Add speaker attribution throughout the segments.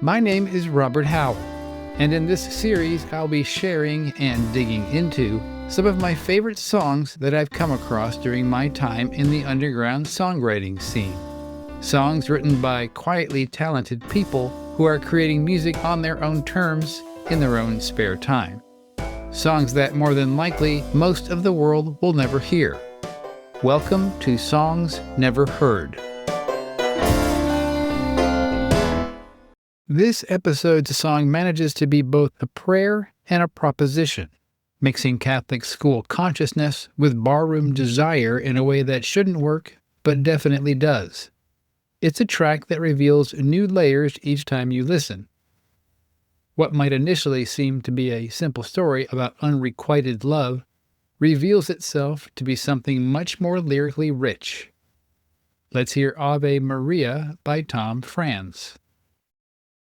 Speaker 1: My name is Robert Howell, and in this series I'll be sharing and digging into some of my favorite songs that I've come across during my time in the underground songwriting scene. Songs written by quietly talented people who are creating music on their own terms in their own spare time. Songs that more than likely most of the world will never hear. Welcome to Songs Never Heard. This episode's song manages to be both a prayer and a proposition, mixing Catholic school consciousness with barroom desire in a way that shouldn't work, but definitely does. It's a track that reveals new layers each time you listen. What might initially seem to be a simple story about unrequited love reveals itself to be something much more lyrically rich. Let's hear Ave Maria by Franz.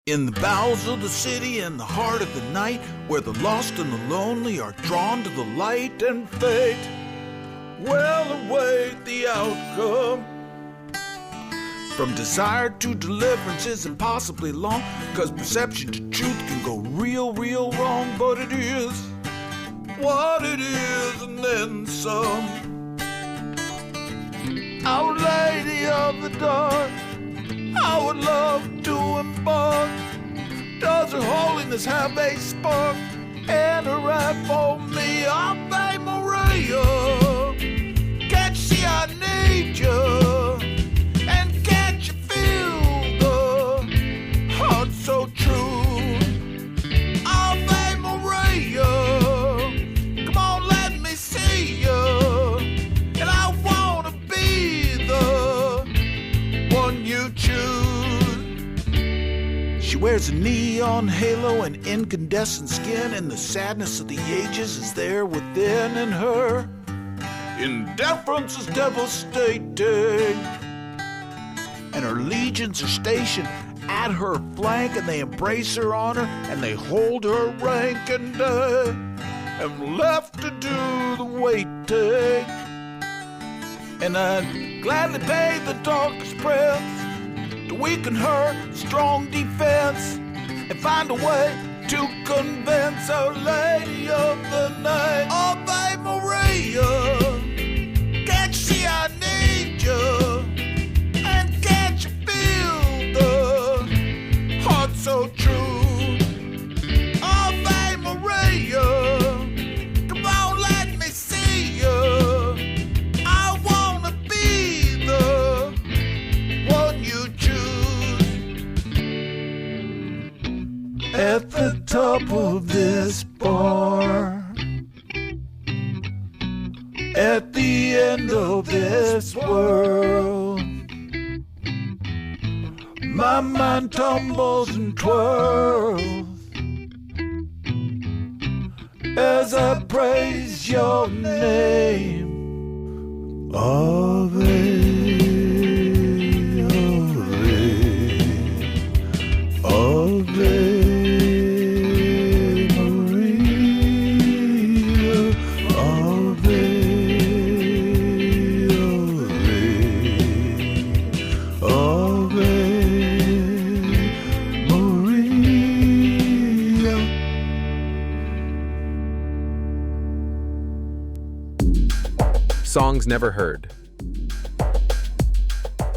Speaker 2: In the bowels of the city and the heart of the night, where the lost and the lonely are drawn to the light, and fate will await the outcome. From desire to deliverance is impossibly long, 'cause perception to truth can go real wrong. But it is what it is, and then some. Our Lady of the Dark, I would love to embark. Does her holiness have a spark and a right for me? Ave Maria, can't you see I need you? And can't you feel the heart so true? Ave Maria, come on, let me see you. And I wanna be the one you choose. She wears a neon halo and incandescent skin, and the sadness of the ages is there within, and her indifference is devastating. And her legions are stationed at her flank, and they embrace her honor, and they hold her rank, and I am left to do the waiting. And I'd gladly pay the darkest prince to weaken her strong defense, and find a way to convince Our Lady of the Night. Ave Maria, can't you see I need you? And can't you feel the heart so true? Ave Maria, come on, let me see you. I wanna be the one you choose. At the top of this bar, at the end of this world, my mind tumbles and twirls as I praise your name. Ave, Ave, Ave.
Speaker 3: Songs Never Heard.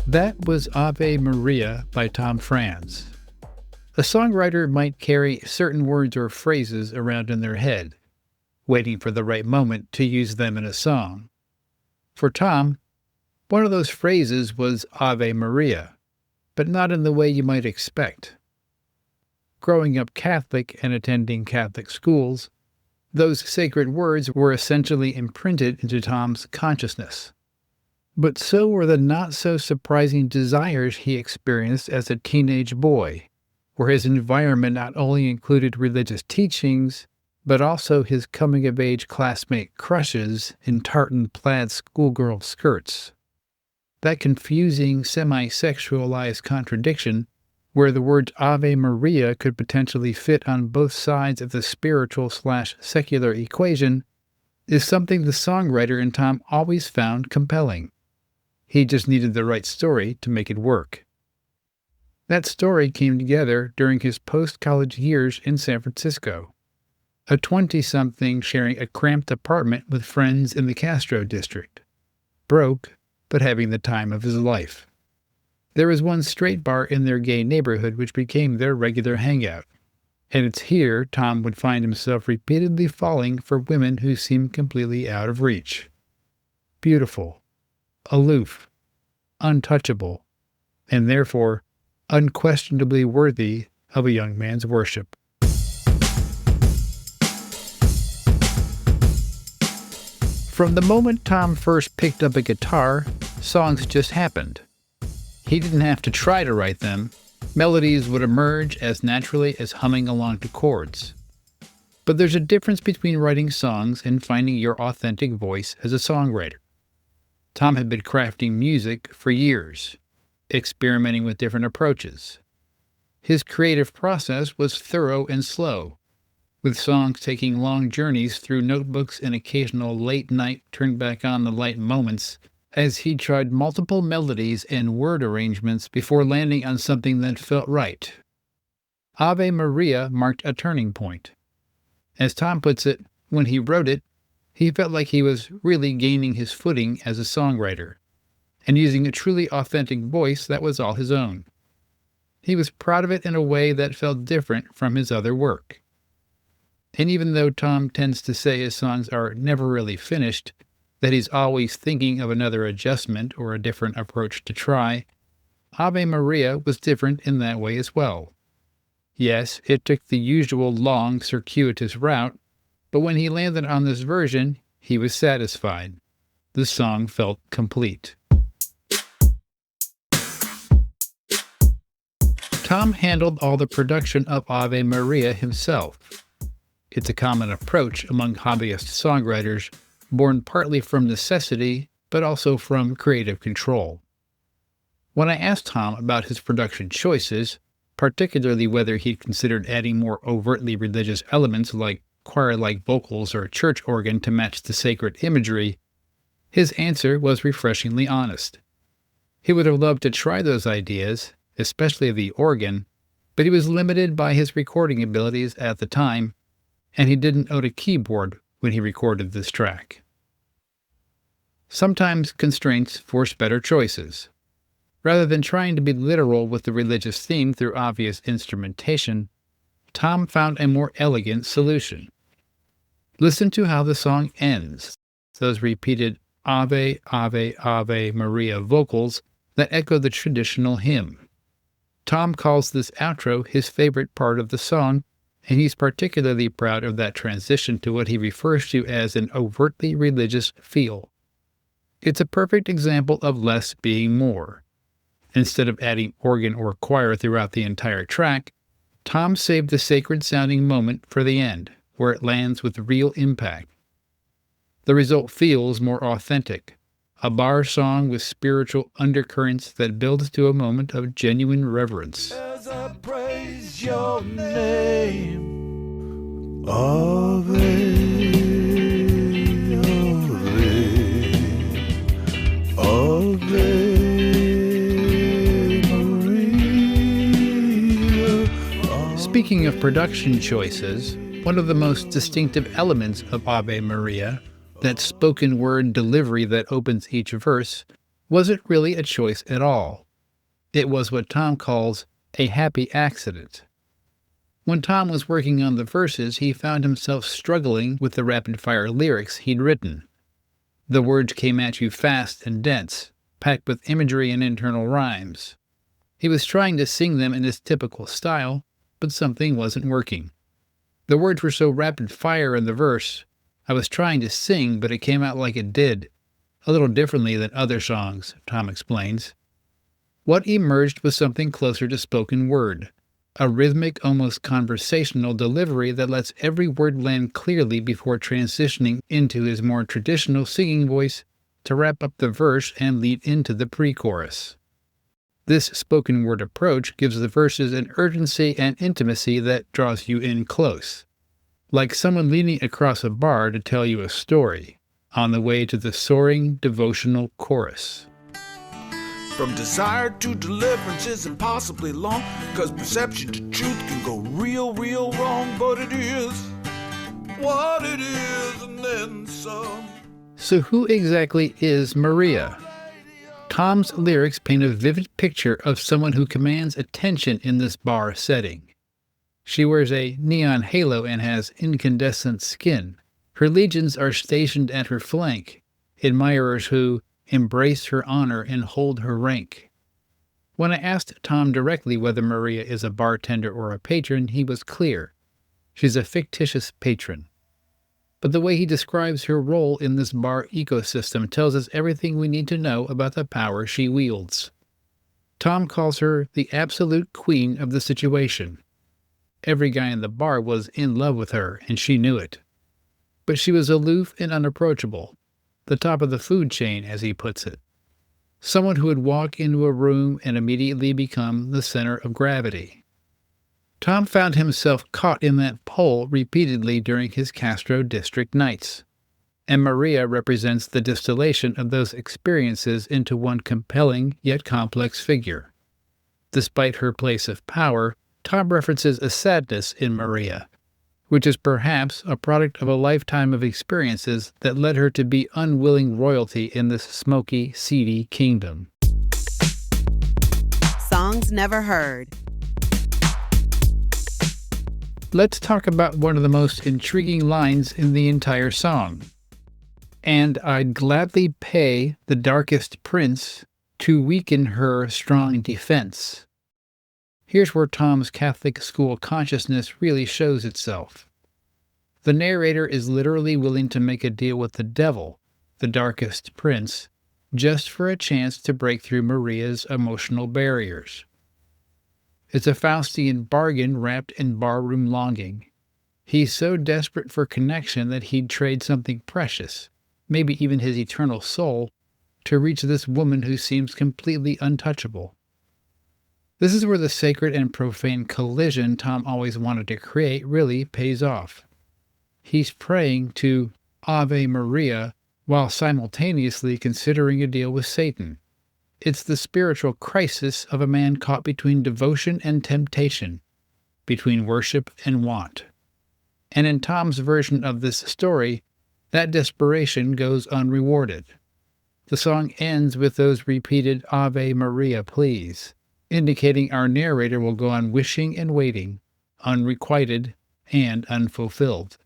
Speaker 1: That was Ave Maria by Franz. A songwriter might carry certain words or phrases around in their head, waiting for the right moment to use them in a song. For Tom, one of those phrases was Ave Maria, but not in the way you might expect. Growing up Catholic and attending Catholic schools, those sacred words were essentially imprinted into Tom's consciousness. But so were the not-so-surprising desires he experienced as a teenage boy, where his environment not only included religious teachings, but also his coming-of-age classmate crushes in tartan plaid schoolgirl skirts. That confusing, semi-sexualized contradiction, where the words Ave Maria could potentially fit on both sides of the spiritual/secular equation, is something the songwriter in Tom always found compelling. He just needed the right story to make it work. That story came together during his post-college years in San Francisco. A 20-something sharing a cramped apartment with friends in the Castro district. Broke, but having the time of his life. There was one straight bar in their gay neighborhood which became their regular hangout. And it's here Tom would find himself repeatedly falling for women who seemed completely out of reach. Beautiful, aloof, untouchable, and therefore unquestionably worthy of a young man's worship. From the moment Tom first picked up a guitar, songs just happened. He didn't have to try to write them. Melodies would emerge as naturally as humming along to chords. But there's a difference between writing songs and finding your authentic voice as a songwriter. Tom had been crafting music for years, experimenting with different approaches. His creative process was thorough and slow, with songs taking long journeys through notebooks and occasional late-night turn-back-on-the-light moments as he tried multiple melodies and word arrangements before landing on something that felt right. Ave Maria marked a turning point. As Tom puts it, when he wrote it, he felt like he was really gaining his footing as a songwriter, and using a truly authentic voice that was all his own. He was proud of it in a way that felt different from his other work. And even though Tom tends to say his songs are never really finished, that he's always thinking of another adjustment or a different approach to try, Ave Maria was different in that way as well. Yes, it took the usual long, circuitous route, but when he landed on this version, he was satisfied. The song felt complete. Tom handled all the production of Ave Maria himself. It's a common approach among hobbyist songwriters, born partly from necessity, but also from creative control. When I asked Tom about his production choices, particularly whether he'd considered adding more overtly religious elements like choir-like vocals or a church organ to match the sacred imagery, his answer was refreshingly honest. He would have loved to try those ideas, especially the organ, but he was limited by his recording abilities at the time, and he didn't own a keyboard when he recorded this track. Sometimes constraints force better choices. Rather than trying to be literal with the religious theme through obvious instrumentation, Tom found a more elegant solution. Listen to how the song ends, those repeated Ave, Ave, Ave Maria vocals that echo the traditional hymn. Tom calls this outro his favorite part of the song, and he's particularly proud of that transition to what he refers to as an overtly religious feel. It's a perfect example of less being more. Instead of adding organ or choir throughout the entire track, Tom saved the sacred-sounding moment for the end, where it lands with real impact. The result feels more authentic, a bar song with spiritual undercurrents that builds to a moment of genuine reverence.
Speaker 2: As I praise your name, Ave, Ave, Ave Maria.
Speaker 1: Speaking of production choices, one of the most distinctive elements of Ave Maria, that spoken word delivery that opens each verse, wasn't really a choice at all. It was what Tom calls a happy accident. When Tom was working on the verses, he found himself struggling with the rapid-fire lyrics he'd written. The words came at you fast and dense, packed with imagery and internal rhymes. He was trying to sing them in his typical style, but something wasn't working. The words were so rapid-fire in the verse, I was trying to sing, but it came out like it did, a little differently than other songs, Tom explains. What emerged was something closer to spoken word, a rhythmic, almost conversational delivery that lets every word land clearly before transitioning into his more traditional singing voice to wrap up the verse and lead into the pre-chorus. This spoken word approach gives the verses an urgency and intimacy that draws you in close, like someone leaning across a bar to tell you a story, on the way to the soaring devotional chorus.
Speaker 2: From desire to deliverance is impossibly long, 'cause perception to truth can go real, real wrong. But it is what it is, and then some.
Speaker 1: So who exactly is Maria? Tom's lyrics paint a vivid picture of someone who commands attention in this bar setting. She wears a neon halo and has incandescent skin. Her legions are stationed at her flank, admirers who embrace her honor and hold her rank. When I asked Tom directly whether Maria is a bartender or a patron, he was clear. She's a fictitious patron. But the way he describes her role in this bar ecosystem tells us everything we need to know about the power she wields. Tom calls her the absolute queen of the situation. Every guy in the bar was in love with her, and she knew it. But she was aloof and unapproachable, the top of the food chain, as he puts it. Someone who would walk into a room and immediately become the center of gravity. Tom found himself caught in that pole repeatedly during his Castro District nights, and Maria represents the distillation of those experiences into one compelling yet complex figure. Despite her place of power, Tom references a sadness in Maria, which is perhaps a product of a lifetime of experiences that led her to be unwilling royalty in this smoky, seedy kingdom.
Speaker 3: Songs never heard.
Speaker 1: Let's talk about one of the most intriguing lines in the entire song. And I'd gladly pay the darkest prince to weaken her strong defense. Here's where Tom's Catholic school consciousness really shows itself. The narrator is literally willing to make a deal with the devil, the darkest prince, just for a chance to break through Maria's emotional barriers. It's a Faustian bargain wrapped in barroom longing. He's so desperate for connection that he'd trade something precious, maybe even his eternal soul, to reach this woman who seems completely untouchable. This is where the sacred and profane collision Tom always wanted to create really pays off. He's praying to Ave Maria while simultaneously considering a deal with Satan. It's the spiritual crisis of a man caught between devotion and temptation, between worship and want. And in Tom's version of this story, that desperation goes unrewarded. The song ends with those repeated Ave Maria pleas, indicating our narrator will go on wishing and waiting, unrequited and unfulfilled.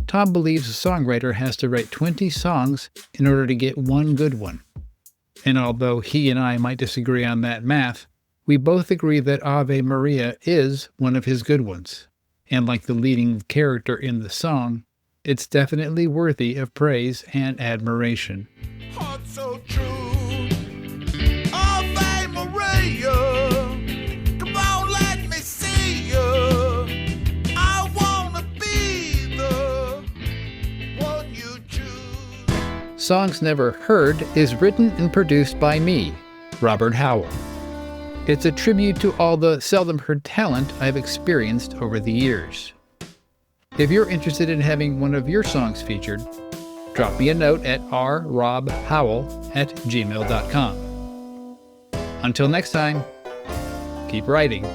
Speaker 1: Tom believes a songwriter has to write 20 songs in order to get one good one. And although he and I might disagree on that math, we both agree that Ave Maria is one of his good ones. And like the leading character in the song, it's definitely worthy of praise and admiration.
Speaker 2: Heart so true. Ave Maria. Come on, let me see you. I wanna be the one you choose.
Speaker 1: Songs Never Heard is written and produced by me, Robert Howell. It's a tribute to all the seldom heard talent I've experienced over the years. If you're interested in having one of your songs featured, drop me a note at rrobhowell@gmail.com. Until next time, keep writing.